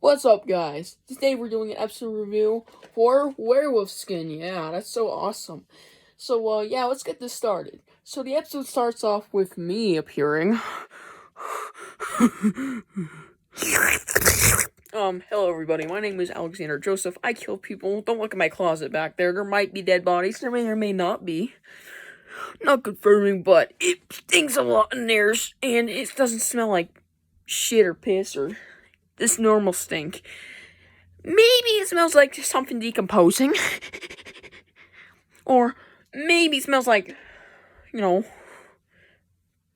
What's up, guys? Today we're doing an episode review for Werewolf Skin. Yeah, that's so awesome. So, yeah, let's get this started. So, the episode starts off with me appearing. Hello everybody, my name is Alexander Joseph. I kill people. Don't look at my closet back there. There might be dead bodies. There may or may not be. Not confirming, but it stinks a lot in there, and it doesn't smell like shit or piss or this normal stink. Maybe it smells like something decomposing. Or maybe it smells like,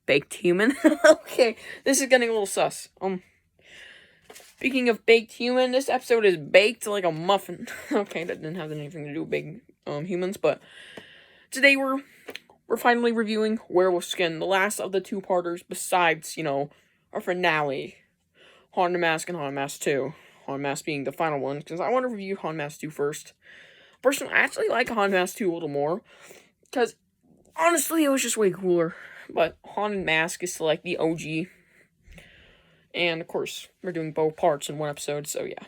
baked human. Okay, this is getting a little sus. Speaking of baked human, this episode is baked like a muffin. Okay, that didn't have anything to do with big humans, but today we're finally reviewing Werewolf Skin, the last of the two-parters besides, our finale, Haunted Mask and Haunted Mask 2. Haunted Mask being the final one, because I want to review Haunted Mask 2 first. Personally, I actually like Haunted Mask 2 a little more, because honestly, it was just way cooler. But Haunted Mask is still like the OG. And of course, we're doing both parts in one episode, so yeah.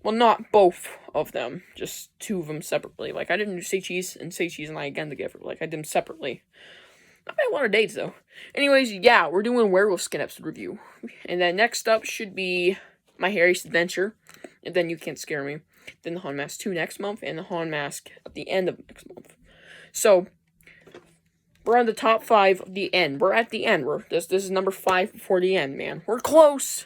Well, not both of them, just two of them separately. Like, I didn't do Say Cheese and I again together. Like, I did them separately. Not bad a lot of dates, though. Anyways, yeah, we're doing Werewolf Skin episode review. And then next up should be My Harry's Adventure. And then You Can't Scare Me. Then the Haunted Mask 2 next month. And the Haunted Mask at the end of next month. So, we're on the top 5 of the end. We're at the end. This is number 5 before the end, man. We're close.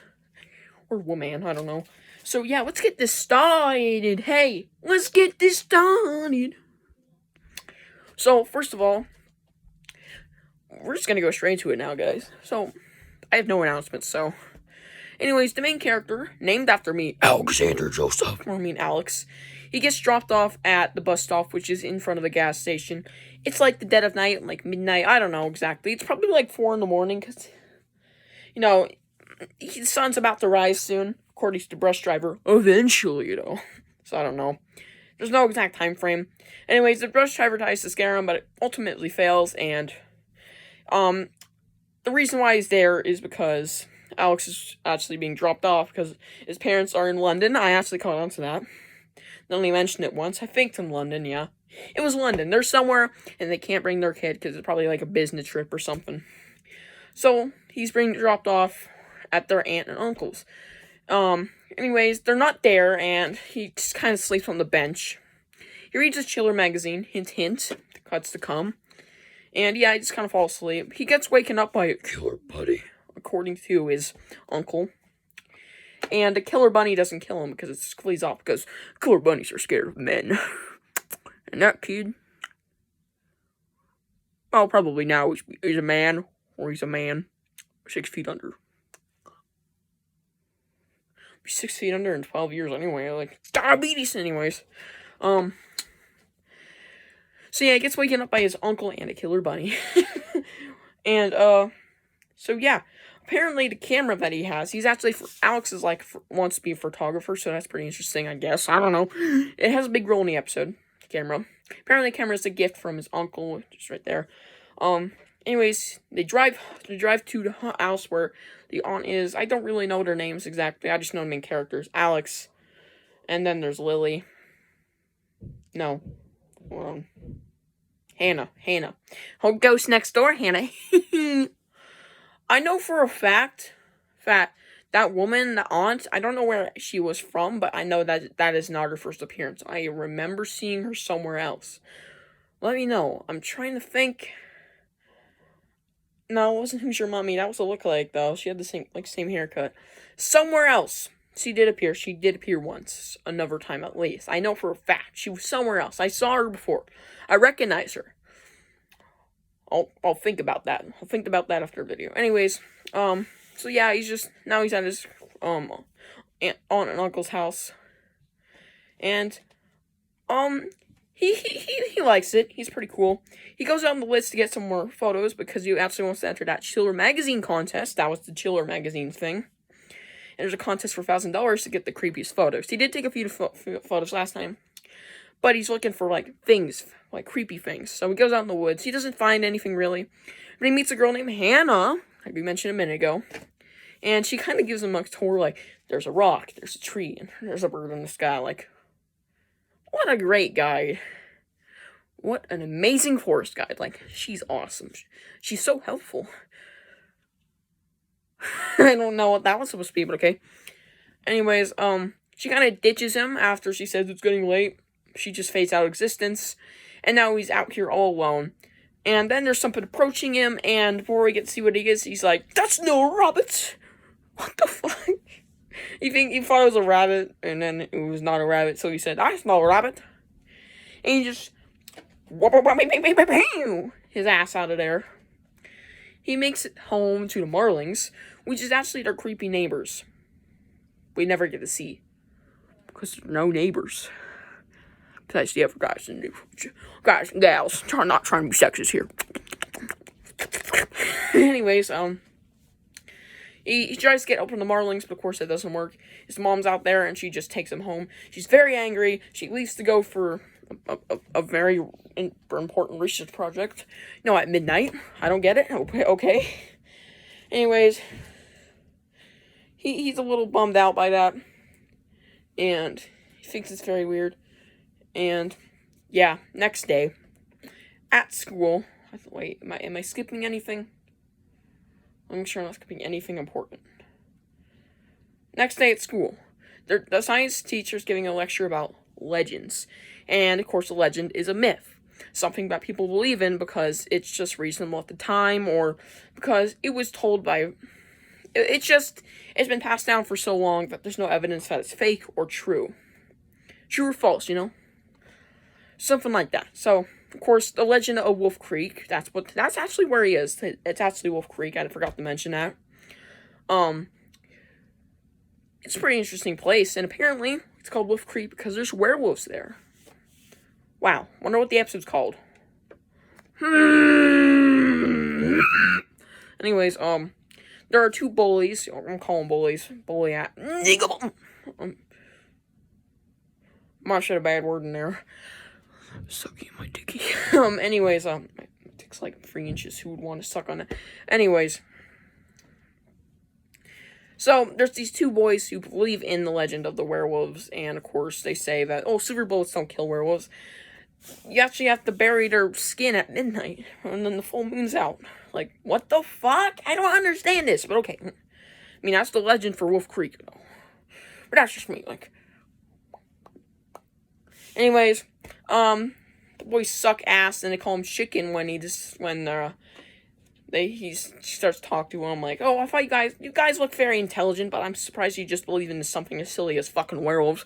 Or woman, I don't know. So, yeah, let's get this started. Hey, let's get this started. So, first of all, we're just gonna go straight into it now, guys. So, I have no announcements, so. Anyways, the main character, named after me, Alexander Joseph, or I mean Alex, he gets dropped off at the bus stop, which is in front of the gas station. It's like the dead of night, like midnight, I don't know exactly. It's probably like 4 in the morning, because, the sun's about to rise soon, according to the bus driver. Eventually, So, I don't know. There's no exact time frame. Anyways, the bus driver tries to scare him, but it ultimately fails, and, the reason why he's there is because Alex is actually being dropped off, because his parents are in London. I actually caught on to that. They only mentioned it once. I think it's in London, yeah. It was London. They're somewhere, and they can't bring their kid, because it's probably like a business trip or something. So, he's being dropped off at their aunt and uncle's. Anyways, they're not there, and he just kind of sleeps on the bench. He reads a Chiller magazine, hint, hint, cuts to come. And yeah, he just kind of falls asleep. He gets waken up by a killer bunny, according to his uncle. And the killer bunny doesn't kill him because it flees off, because killer bunnies are scared of men. And that kid, well, probably now he's a man, or he's a man 6 feet under. 6 feet under in 12 years anyway, like, diabetes anyways. So yeah, he gets waken up by his uncle and a killer bunny. And, so yeah, apparently the camera that he has, he's actually, Alex is wants to be a photographer, so that's pretty interesting, I guess. I don't know. It has a big role in the episode, camera. Apparently the camera is a gift from his uncle, just right there. Anyways, they drive to the house where the aunt is. I don't really know their names exactly. I just know the main characters. Alex. And then there's Lily. No. Hannah. Oh, ghost next door, Hannah. I know for a fact that woman, the aunt, I don't know where she was from, but I know that is not her first appearance. I remember seeing her somewhere else. Let me know. I'm trying to think. No, it wasn't Who's Your Mommy. That was a lookalike, though. She had the same haircut. Somewhere else. She did appear. She did appear once. Another time, at least. I know for a fact. She was somewhere else. I saw her before. I recognize her. I'll think about that. I'll think about that after the video. Anyways, so yeah, he's at his, aunt and uncle's house. And, he likes it. He's pretty cool. He goes out on the list to get some more photos because he actually wants to enter that Chiller magazine contest. That was the Chiller magazine thing. And there's a contest for $1,000 to get the creepiest photos. He did take a few photos last time. But he's looking for, things, creepy things. So he goes out in the woods. He doesn't find anything, really. But he meets a girl named Hannah, like we mentioned a minute ago. And she kind of gives him a tour, like, there's a rock, there's a tree, and there's a bird in the sky. Like, what a great guide. What an amazing forest guide. Like, she's awesome. She's so helpful. I don't know what that was supposed to be, but okay. Anyways, she kind of ditches him after she says it's getting late. She just fades out of existence. And now he's out here all alone. And then there's something approaching him, and before we get to see what he is, he's like, "That's no rabbit!" What the fuck? He thought it was a rabbit, and then it was not a rabbit, so he said, "That's no rabbit." And he just his ass out of there. He makes it home to the Marlings, which is actually their creepy neighbors. We never get to see, because there are no neighbors. Besides the other guys and gals. Not trying to be sexist here. Anyways, he tries to get open the Marlings, but of course it doesn't work. His mom's out there, and she just takes him home. She's very angry. She leaves to go for a very important research project. At midnight. I don't get it. Okay. Anyways, he's a little bummed out by that, and he thinks it's very weird. And, yeah, next day, at school, wait, am I skipping anything? I'm sure I'm not skipping anything important. Next day at school, the science teacher's giving a lecture about legends. And, of course, a legend is a myth. Something that people believe in because it's just reasonable at the time, or because it was told by... It's been passed down for so long that there's no evidence that it's fake or true. True or false, Something like that. So, of course, the legend of Wolf Creek, that's actually where he is. It's actually Wolf Creek. I forgot to mention that. It's a pretty interesting place, and apparently it's called Wolf Creek because there's werewolves there. Wow. Wonder what the episode's called. Anyways, there are two bullies. I'm calling bullies. Bully at... I'm not sure a bad word in there. Sucking my dicky. Anyways, my dick's like 3 inches. Who would want to suck on it? Anyways. So, there's these two boys who believe in the legend of the werewolves, and of course, they say that, silver bullets don't kill werewolves. You actually have to bury their skin at midnight, and then the full moon's out. Like, what the fuck? I don't understand this, but okay. I mean, that's the legend for Wolf Creek, though. But that's just me, like... Anyways, the boys suck ass, and they call him chicken when he starts to talk to him, like, I thought you guys look very intelligent, but I'm surprised you just believe in something as silly as fucking werewolves.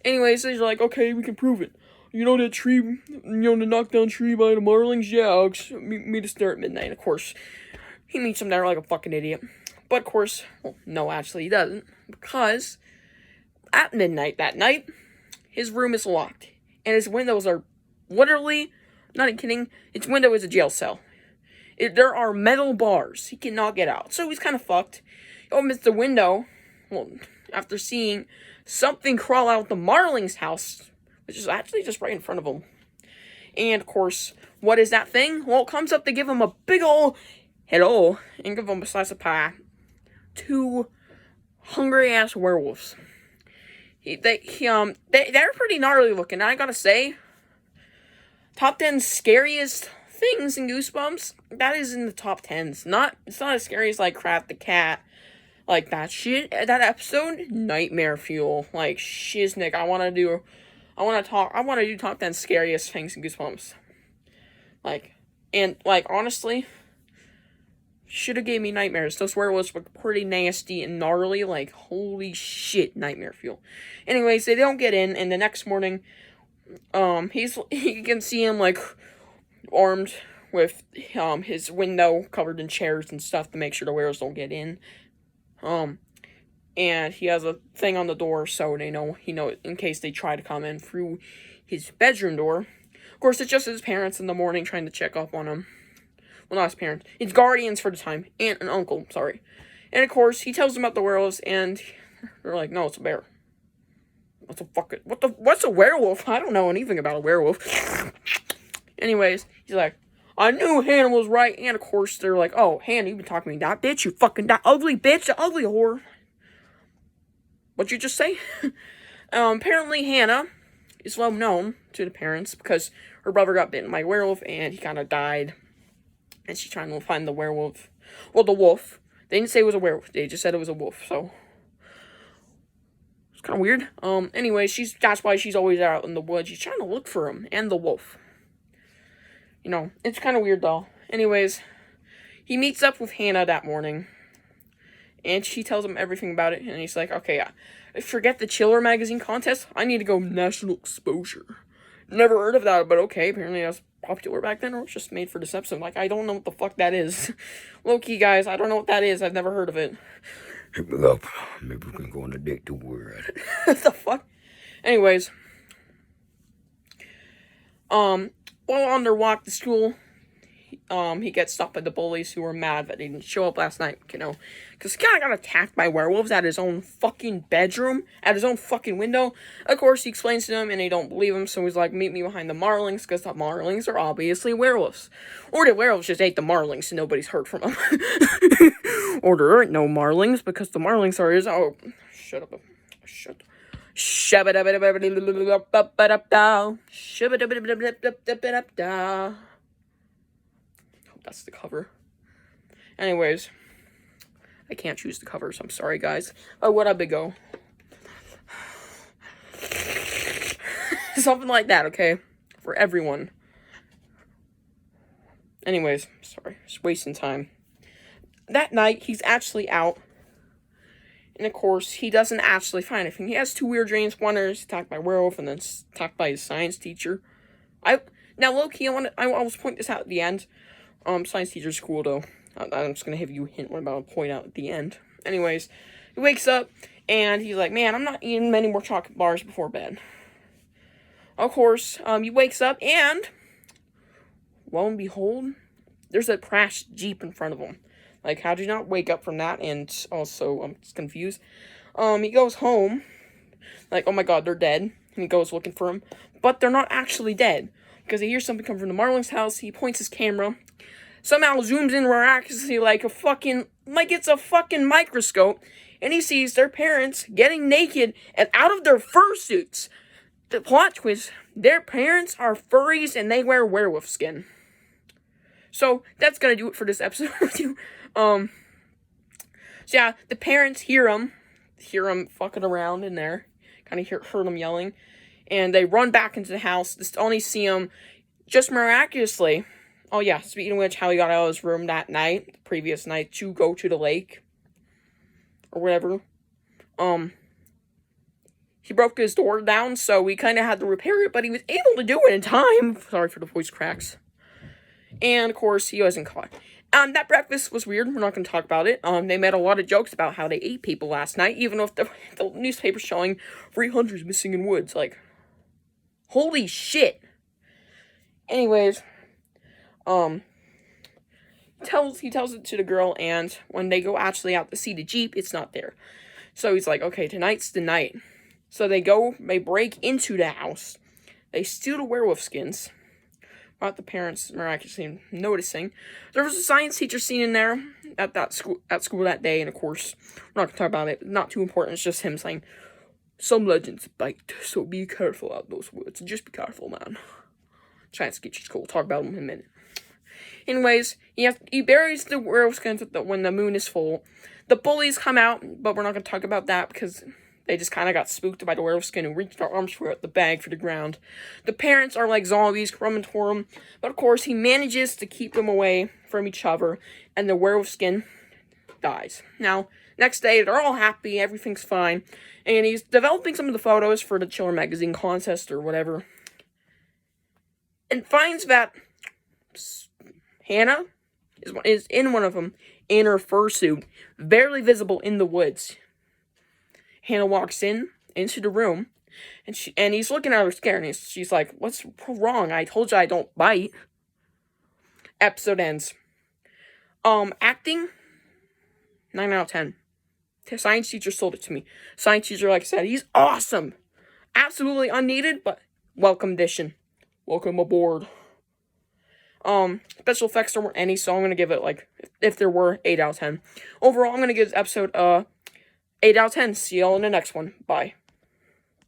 Anyways, he's like, okay, we can prove it. That tree, the knockdown tree by the Marlings? Yeah, meet us there at midnight. Of course, he meets him there like a fucking idiot. But of course, no, actually he doesn't, because at midnight that night, his room is locked, and his windows are literally, not even kidding, its window is a jail cell. There are metal bars. He cannot get out. So he's kind of fucked. He opens the window, after seeing something crawl out the Marling's house, which is actually just right in front of him. And, of course, what is that thing? Well, it comes up to give him a big ol' hello, and give him a slice of pie. 2 hungry-ass werewolves. They're pretty gnarly looking, I gotta say. Top 10 scariest things in Goosebumps, that is in the top 10s. It's not as scary as, like, Crap the Cat. Like, that shit, that episode, nightmare fuel. Like, shiznick, I want to do top 10 scariest things in Goosebumps. Honestly, should have gave me nightmares. Those werewolves were pretty nasty and gnarly, like, holy shit, nightmare fuel. Anyways, they don't get in, and the next morning, you can see him, like, armed with, his window covered in chairs and stuff to make sure the werewolves don't get in. And he has a thing on the door so they know, in case they try to come in through his bedroom door. Of course, it's just his parents in the morning trying to check up on him. Well, not his parents. His guardians for the time. Aunt and uncle, sorry. And, of course, he tells them about the werewolves, and they're like, no, it's a bear. What's a werewolf? I don't know anything about a werewolf. Anyways, he's like, I knew Hannah was right. And of course, they're like, oh, Hannah, you been talking to me that bitch, you fucking that ugly bitch, the ugly whore. What'd you just say? Apparently Hannah is well known to the parents because her brother got bitten by a werewolf and he kind of died. And she's trying to find the werewolf. Well, the wolf. They didn't say it was a werewolf. They just said it was a wolf. So it's kind of weird. Anyway, that's why she's always out in the woods. She's trying to look for him and the wolf. You know, it's kind of weird though. Anyways, he meets up with Hannah that morning. And she tells him everything about it. And he's like, okay, forget the Chiller magazine contest. I need to go national exposure. Never heard of that, but okay. Apparently that was popular back then, or it's just made for this episode. Like, I don't know what the fuck that is. Low-key, guys, I don't know what that is. I've never heard of it. Hit me up. Maybe we can go on a date to where. What the fuck? Anyways. While on their walk to school, he gets stopped by the bullies who were mad that he didn't show up last night, you know, because he kind of got attacked by werewolves at his own fucking bedroom, at his own fucking window. Of course, he explains to them, and they don't believe him, so he's like, meet me behind the Marlings, because the Marlings are obviously werewolves. Or the werewolves just ate the Marlings, so nobody's heard from them. Or there aren't no Marlings, because the Marlings are his... Oh, shut up. Shut up. That's the cover. Anyways, I can't choose the covers. I'm sorry, guys. Oh, what a big go. Something like that, okay? For everyone. Anyways, sorry. Just wasting time. That night, he's actually out. And of course, he doesn't actually find anything. He has two weird dreams. One is attacked by a werewolf and then attacked by his science teacher. Now, low-key, I always point this out at the end. Science teacher's cool, though. I'm just gonna give you a hint what I'm about to point out at the end. Anyways, he wakes up, and he's like, man, I'm not eating many more chocolate bars before bed. Of course, he wakes up, and lo and behold, there's a crashed Jeep in front of him. Like, how do you not wake up from that? And also, I'm just confused. He goes home, like, oh my god, they're dead. And he goes looking for him, but they're not actually dead. Because he hears something come from the Marling's house, he points his camera, somehow zooms in miraculously like it's a fucking microscope, and he sees their parents getting naked and out of their fursuits. The plot twist, their parents are furries and they wear werewolf skin. So, that's gonna do it for this episode review. So yeah, the parents hear him fucking around in there, kind of heard him yelling, and they run back into the house, just only see him, just miraculously. Oh yeah, speaking of which, how he got out of his room that night, the previous night, to go to the lake, or whatever, he broke his door down, so we kind of had to repair it, but he was able to do it in time. Sorry for the voice cracks. And, of course, he wasn't caught. That breakfast was weird. We're not going to talk about it. They made a lot of jokes about how they ate people last night, even if the newspaper's showing 300 missing in woods. Like, holy shit. Anyways, he tells it to the girl, and when they go actually out to see the Jeep, it's not there. So he's like, okay, tonight's the night. So they break into the house. They steal the werewolf skins. Without the parents miraculously noticing. There was a science teacher seen in there at school that day, and of course, we're not going to talk about it. Not too important. It's just him saying, some legends bite, so be careful out those woods. Just be careful, man. Science teacher's cool. We'll talk about him in a minute. Anyways, he buries the werewolf skins when the moon is full. The bullies come out, but we're not going to talk about that because they just kind of got spooked by the werewolf skin and reached their arms for the bag for the ground. The parents are like zombies, coming toward him, but of course he manages to keep them away from each other, and the werewolf skin dies. Now, next day, they're all happy, everything's fine, and he's developing some of the photos for the Chiller magazine contest or whatever, and finds that Hannah is in one of them, in her fursuit, barely visible in the woods. Hannah walks into the room, and he's looking at her scared, and she's like, what's wrong? I told you I don't bite. Episode ends. Acting, 9 out of 10. The science teacher sold it to me. Science teacher, like I said, he's awesome. Absolutely unneeded, but welcome addition. Welcome aboard. special effects there weren't any, so I'm gonna give it like, if there were, 8 out of 10. Overall, I'm gonna give this episode 8 out of 10. See y'all in the next one. Bye.